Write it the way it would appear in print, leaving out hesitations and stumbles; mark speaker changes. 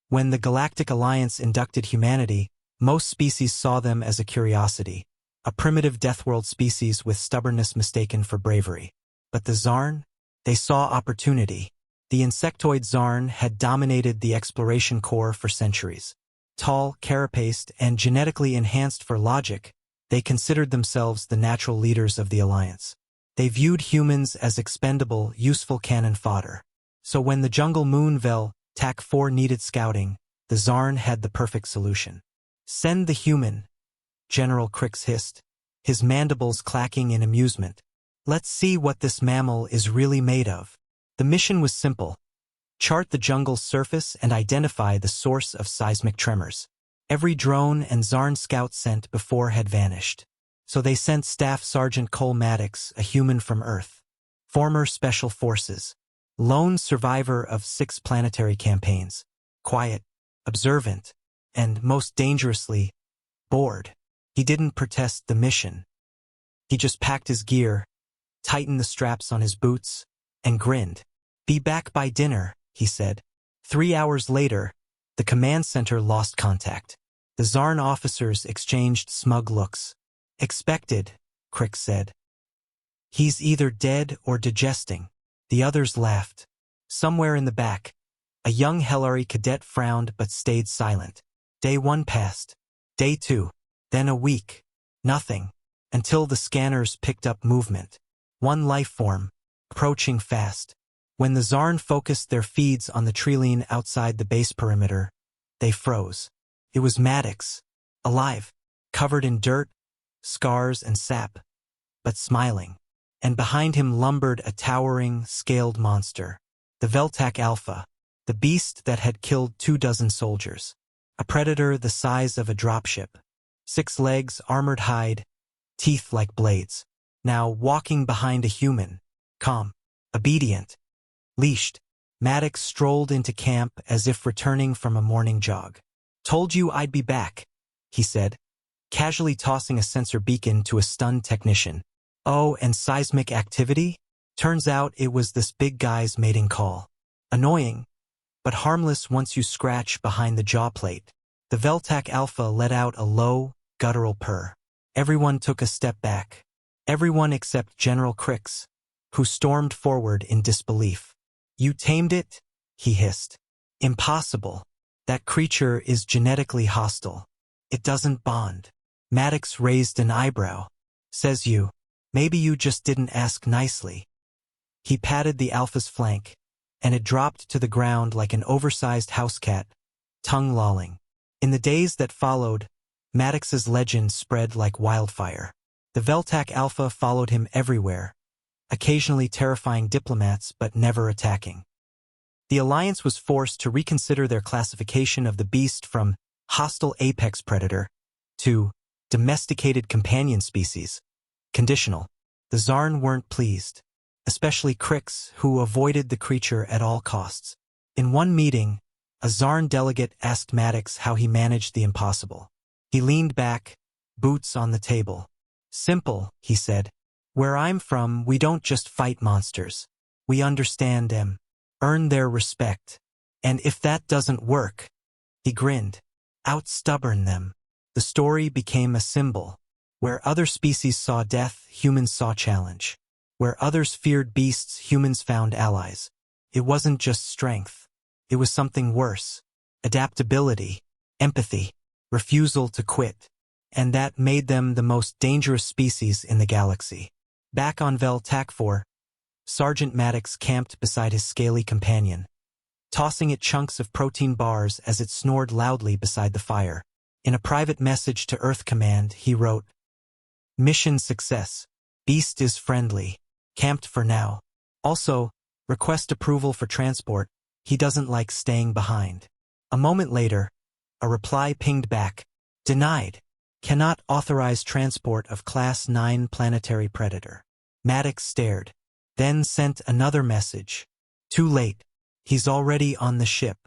Speaker 1: When the Galactic Alliance inducted humanity, most species saw them as a curiosity, a primitive deathworld species with stubbornness mistaken for bravery. But the Zarn? They saw opportunity. The insectoid Zarn had dominated the exploration core for centuries. Tall, carapaced, and genetically enhanced for logic, they considered themselves the natural leaders of the Alliance. They viewed humans as expendable, useful cannon fodder. So when the jungle moon Vel TAC 4 needed scouting, the Zarn had the perfect solution. Send the human, General Crix hissed, his mandibles clacking in amusement. Let's see what this mammal is really made of. The mission was simple. Chart the jungle's surface and identify the source of seismic tremors. Every drone and Zarn scout sent before had vanished. So they sent Staff Sergeant Cole Maddox, a human from Earth. Former Special Forces. Lone survivor of 6 planetary campaigns. Quiet, observant, and, most dangerously, bored. He didn't protest the mission. He just packed his gear, tightened the straps on his boots, and grinned. Be back by dinner, he said. 3 hours later, the command center lost contact. The Zarn officers exchanged smug looks. Expected, Crix said. He's either dead or digesting. The others laughed. Somewhere in the back, a young Hellari cadet frowned but stayed silent. Day 1 passed. Day 2. Then a week. Nothing. Until the scanners picked up movement. One life form, approaching fast. When the Zarn focused their feeds on the treeline outside the base perimeter, they froze. It was Maddox, alive, covered in dirt, scars and sap, but smiling. And behind him lumbered a towering, scaled monster. The Veltac Alpha, the beast that had killed 24 soldiers. A predator the size of a dropship. 6 legs, armored hide, teeth like blades. Now walking behind a human, calm, obedient, leashed. Maddox strolled into camp as if returning from a morning jog. Told you I'd be back, he said, casually tossing a sensor beacon to a stunned technician. Oh, and seismic activity? Turns out it was this big guy's mating call. Annoying, but harmless once you scratch behind the jaw plate. The Veltac Alpha let out a low, guttural purr. Everyone took a step back. Everyone except General Crix, who stormed forward in disbelief. You tamed it? He hissed. Impossible. That creature is genetically hostile. It doesn't bond. Maddox raised an eyebrow. Says you. Maybe you just didn't ask nicely. He patted the Alpha's flank, and it dropped to the ground like an oversized house cat, tongue lolling. In the days that followed, Maddox's legend spread like wildfire. The Veltac Alpha followed him everywhere, occasionally terrifying diplomats but never attacking. The Alliance was forced to reconsider their classification of the beast from hostile apex predator to domesticated companion species. Conditional. The Zarn weren't pleased, especially Crix, who avoided the creature at all costs. In one meeting, a Zarn delegate asked Maddox how he managed the impossible. He leaned back, boots on the table. Simple, he said. Where I'm from, we don't just fight monsters. We understand them, earn their respect. And if that doesn't work, he grinned, out-stubborn them. The story became a symbol. Where other species saw death, humans saw challenge. Where others feared beasts, humans found allies. It wasn't just strength. It was something worse. Adaptability, empathy, refusal to quit. And that made them the most dangerous species in the galaxy. Back on Vel TAC 4, Sergeant Maddox camped beside his scaly companion, tossing it chunks of protein bars as it snored loudly beside the fire. In a private message to Earth Command, he wrote, Mission success. Beast is friendly. Camped for now. Also, request approval for transport. He doesn't like staying behind. A moment later, a reply pinged back. Denied. Cannot authorize transport of Class 9 planetary predator. Maddox stared, then sent another message. Too late. He's already on the ship.